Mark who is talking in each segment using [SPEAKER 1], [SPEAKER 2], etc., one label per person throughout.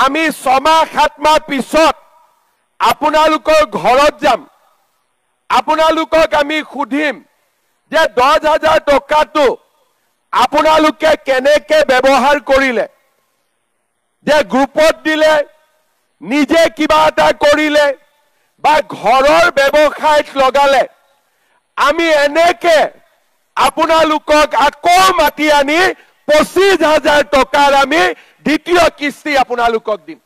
[SPEAKER 1] আমি 6 মাহ 7 মাহ পিছত আপোনালোকৰ ঘৰত যাম আপোনালোকক আমি খুদিম যে 10,000 টকাটো আপোনালোকে কেনেকে ব্যৱহাৰ কৰিলে যে গ্ৰুপত দিলে নিজে কিবা এটা কৰিলে বা ঘৰৰ ব্যৱসায়ত লগালে আমি এনেকে আপোনালোকক আকৌ মাতি আনি 25,000 টকাৰ আমি দ্বিতীয় কিস্তি আপোনালোকক দিম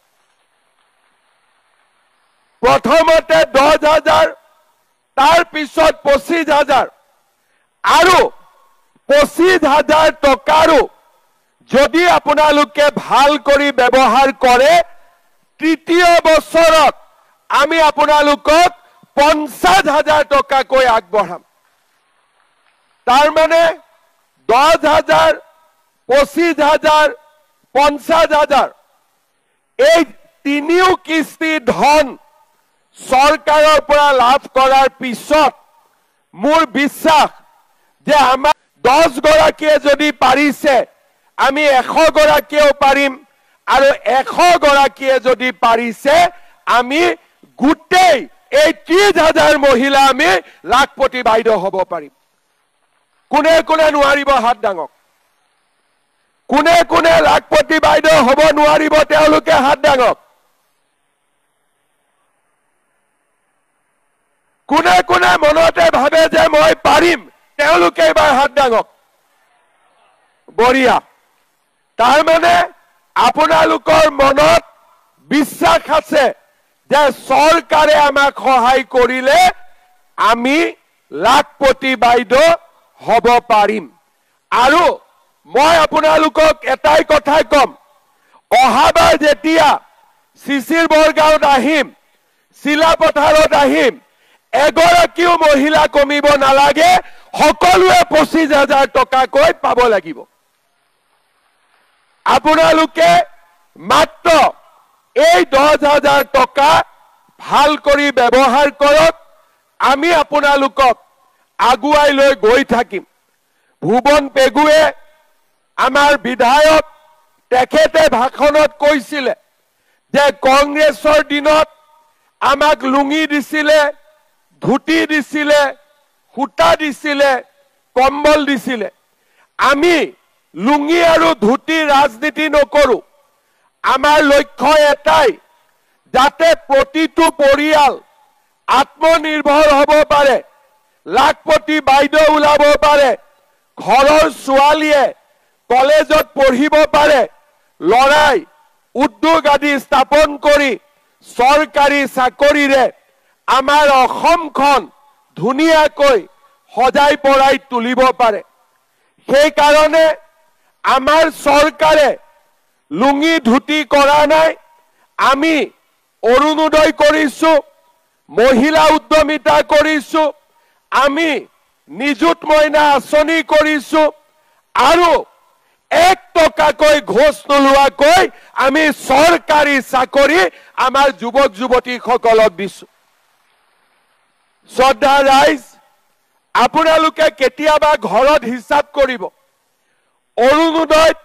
[SPEAKER 1] প্ৰথমতে 10,000 তাৰ পিছত 25,000 আৰু 25,000 টকাৰো যদি আপোনালোকে ভাল কৰি ব্যৱহাৰ কৰে তৃতীয় বছৰত আমি আপোনালোকক 50,000 টকাকৈ আগবঢ়াম তাৰ মানে 10,000 25,000 50,000 এই তিনিও কিস্তি ধন চৰকাৰৰ পৰা লাভ কৰাৰ পিছত মোৰ বিশ্বাস যে আমাৰ 10 গৰাকীয়ে যদি পাৰিছে আমি 100 গৰাকীয়েও পাৰিম আৰু 100 গৰাকীয়ে যদি পাৰিছে আমি গোটেই এই 30,000 মহিলা আমি লাখপতি বাইদেউ হ'ব পাৰিম কোনে কোনে নোৱাৰিব হাত ডাঙক কোনে কোনে লাখপতি বাইদেউ হ'ব নোৱাৰিব তেওঁলোকে হাত ডাঙক কোনে কোনে মনতে ভাবে যে মই পাৰিম তেওঁলোকে এবাৰ হাত ডাঙক বঢ়িয়া তাৰ মানে আপোনালোকৰ মনত বিশ্বাস আছে যে চৰকাৰে আমাক সহায় কৰিলে আমি লাখপতি বাইদেউ হ'ব পাৰিম আৰু মই আপোনালোকক এটাই কথা কম অহাবাৰ যেতিয়া শিশিৰ বৰগাঁৱত আহিম শিলাপথাৰত আহিম এগৰাকীও মহিলা কমিব নালাগে সকলোৱে 25,000 টকাকৈ পাব লাগিব আপোনালোকে মাত্ৰ এই 10,000 টকা ভাল কৰি ব্যৱহাৰ কৰক আমি আপোনালোকক আগুৱাই লৈ গৈ থাকিম ভুৱন পেগুৱে আমাৰ বিধায়ক তেখেতে ভাষণত কৈছিলে যে কংগ্ৰেছৰ দিনত আমাক লুঙি দিছিলে ধুতি দিছিলে সূতা দিছিলে কম্বল দিছিলে আমি লুঙি আৰু ধুতি ৰাজনীতি নকৰো আমাৰ লক্ষ্য এটাই যাতে প্ৰতিটো পৰিয়াল আত্মনিৰ্ভৰ হ'ব পাৰে লাখপতি বাইদেউ ওলাব পাৰে ঘৰৰ ছোৱালীয়ে কলেজত পঢ়িব পাৰে লৰাই উদ্যোগ আদি স্থাপন কৰি চৰকাৰী চাকৰিৰে আমাৰ অসমখন ধুনীয়াকৈ সজাই পৰাই তুলিব পাৰে সেই কাৰণে আমাৰ চৰকাৰে লুঙি ধুতি কৰা নাই আমি অৰুণোদয় কৰিছো মহিলা উদ্যমিতা কৰিছো আমি নিযুত মইনা আঁচনি কৰিছো আৰু 1 টকাকৈ ঘোষ নোলোৱাকৈ আমি চৰকাৰী চাকৰি আমাৰ যুৱক যুৱতীসকলক দিছো শ্ৰদ্ধা ৰাইজ আপোনালোকে কেতিয়াবা ঘৰত হিচাপ কৰিব অৰুণোদয়ত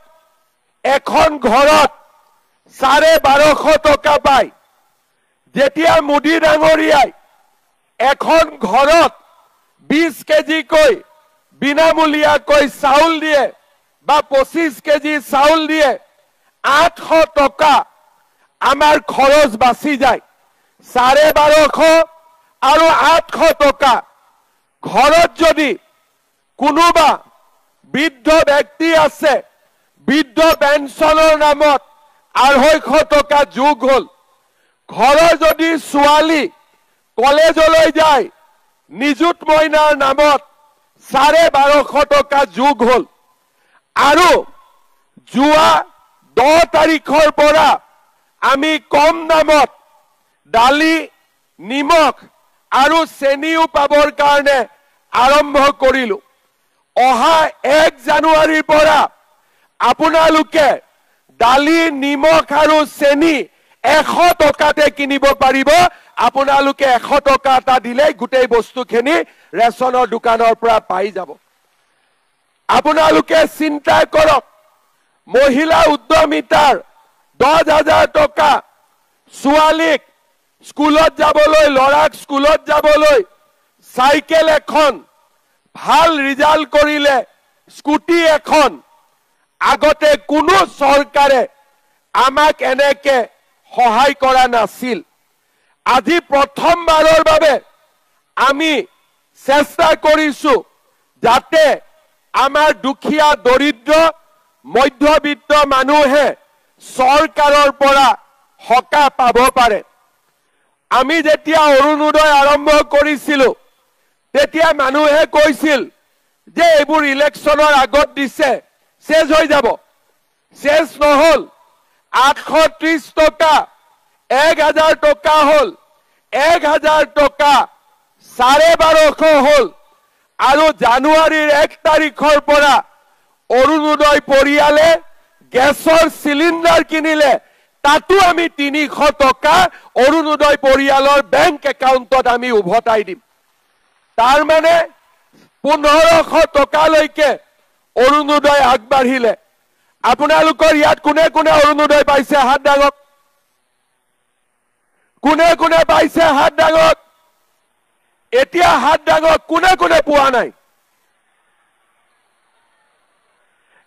[SPEAKER 1] এখন ঘৰত 1250 টকা পায় যেতিয়া মোদী ডাঙৰীয়াই এখন ঘৰত 20 কেজিকৈ বিনামূলীয়াকৈ চাউল দিয়ে বা 25 কেজি চাউল দিয়ে 800 টকা আমাৰ খৰচ বাচি যায় 1250 আৰু 800 টকা ঘৰত যদি কোনোবা বৃদ্ধ ব্যক্তি আছে বৃদ্ধ পেঞ্চনৰ নামত 250 টকা যোগ হল ঘৰৰ যদি ছোৱালী কলেজলৈ যায় নিযুত মইনাৰ নামত 1250 টকা যোগ হল আৰু যোৱা 10 তাৰিখৰ পৰা আমি কম দামত দালি নিমখ আৰু চেনিও পাবৰ কাৰণে আৰম্ভ কৰিলো অহা 1 জানুৱাৰীৰ পৰা আপোনালোকে দালি নিমখ আৰু চেনি 100 টকাতে কিনিব পাৰিব আপোনালোকে 100 টকা এটা দিলে গোটেই বস্তুখিনি ৰেচনৰ দোকানৰ পৰা পাই যাব আপোনালোকে চিন্তা কৰক মহিলা উদ্যমিতাৰ 10,000 টকা ছোৱালীক স্কুলত যাবলৈ, লৰাক স্কুলত যাবলৈ চাইকেল এখন, ভাল ৰিজাল্ট কৰিলে স্কুটি এখন, আগতে কোনো চৰকাৰে আমাক এনেকে সহায় কৰা নাছিল। আজি প্ৰথমবাৰৰ বাবে আমি চেষ্টা কৰিছো যাতে আমাৰ দুখীয়া দৰিদ্ৰ মধ্যবিত্ত মানুহে চৰকাৰৰ পৰা সকাহ পাব পাৰে। আমি যেতিয়া অৰুণোদয় আৰম্ভ কৰিছিলো তেতিয়া মানুহে কৈছিল যে এইবোৰ ইলেকশ্যনৰ আগত দিছে, শেষ হৈ যাব। শেষ নহল। 830 টকা 1,000 টকা হল, 1,000 টকা 1250 হল। আৰু জানুৱাৰীৰ 1 তাৰিখৰ পৰা অৰুণোদয় পৰিয়ালে গেছৰ চিলিণ্ডাৰ কিনিলে, তাতো আমি 300 টকা অৰুণোদয় পৰিয়ালৰ বেংক একাউণ্টত আমি উভতাই দিম। তাৰ মানে 1500 টকালৈকে অৰুণোদয় আগবাঢ়িলে। আপোনালোকৰ ইয়াত কোনে কোনে অৰুণোদয় পাইছে হাত দাঙক। কোনে কোনে পাইছে হাত দাঙক। এতিয়া হাত দাঙক কোনে কোনে পোৱা নাই।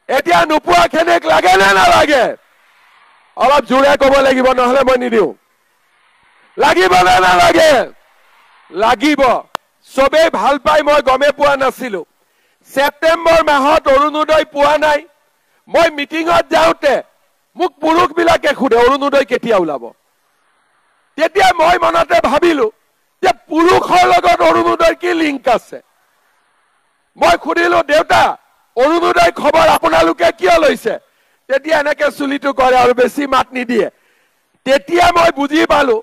[SPEAKER 1] এতিয়া নোপোৱা খেনেক লাগে নে নালাগে? অলপ জোৰে ক'ব লাগিব, নহলে মই নিদিওঁ। লাগিব নে নালাগে? লাগিব। চবেই ভাল পাই, মই গমে পোৱা নাছিলো। ছেপ্টেম্বৰ মাহত অৰুণোদয় পোৱা নাই। মই মিটিঙত যাওঁতে মোক পুৰুষবিলাকে সোধে অৰুণোদয় কেতিয়া ওলাব। তেতিয়া মই মনতে ভাবিলো যে পুৰুষৰ লগত অৰুণোদয় কি লিংক আছে। মই সুধিলো, দেউতা অৰুণোদয় খবৰ আপোনালোকে কিয় লৈছে? তেতিয়া এনেকে চুলিটো কৰে আৰু বেছি মাত নিদিয়ে। তেতিয়া মই বুজি পালো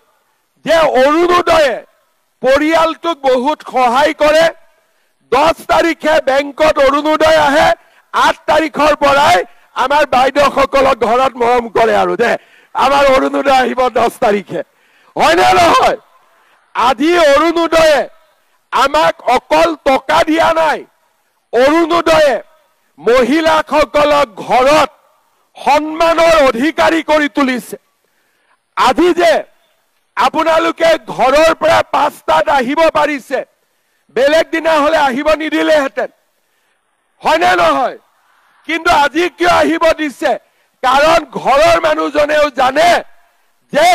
[SPEAKER 1] যে অৰুণোদয়ে পৰিয়ালটোক বহুত সহায় কৰে। 10 তাৰিখে বেংকত অৰুণোদয় আহে, 8 তাৰিখৰ পৰাই আমাৰ বাইদেউসকলক ঘৰত মৰম কৰে আৰু দে আমাৰ অৰুণোদয় আহিব 10 তাৰিখে। হয়নে নহয়? আজি অৰুণোদয়ে আমাক অকল টকা দিয়া নাই, অৰুণোদয়ে মহিলাসকলক ঘৰত সন্মানৰ অধিকাৰী কৰি তুলিছে। আজি যে আপোনালোকে ঘৰৰ পৰা 5টাত আহিব পাৰিছে, বেলেগ দিনা হলে আহিব নিদিলেহেঁতেন। হয়নে নহয়? কিন্তু আজি কিয় আহিব দিছে? কাৰণ ঘৰৰ মানুহজনেও জানে যে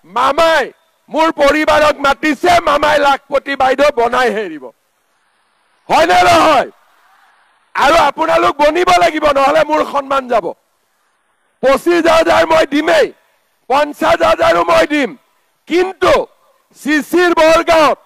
[SPEAKER 1] মামাই মোৰ পৰিবাৰক মাতিছে, মামাই লাখপতি বাইদেউ বনাই হেৰিব। হয়নে নহয়? আৰু আপোনালোক বনিব লাগিব, নহলে মোৰ সন্মান যাব। 25,000 মই দিমেই, 50,000ও মই দিম। কিন্তু চিচিৰ বৰগাঁৱত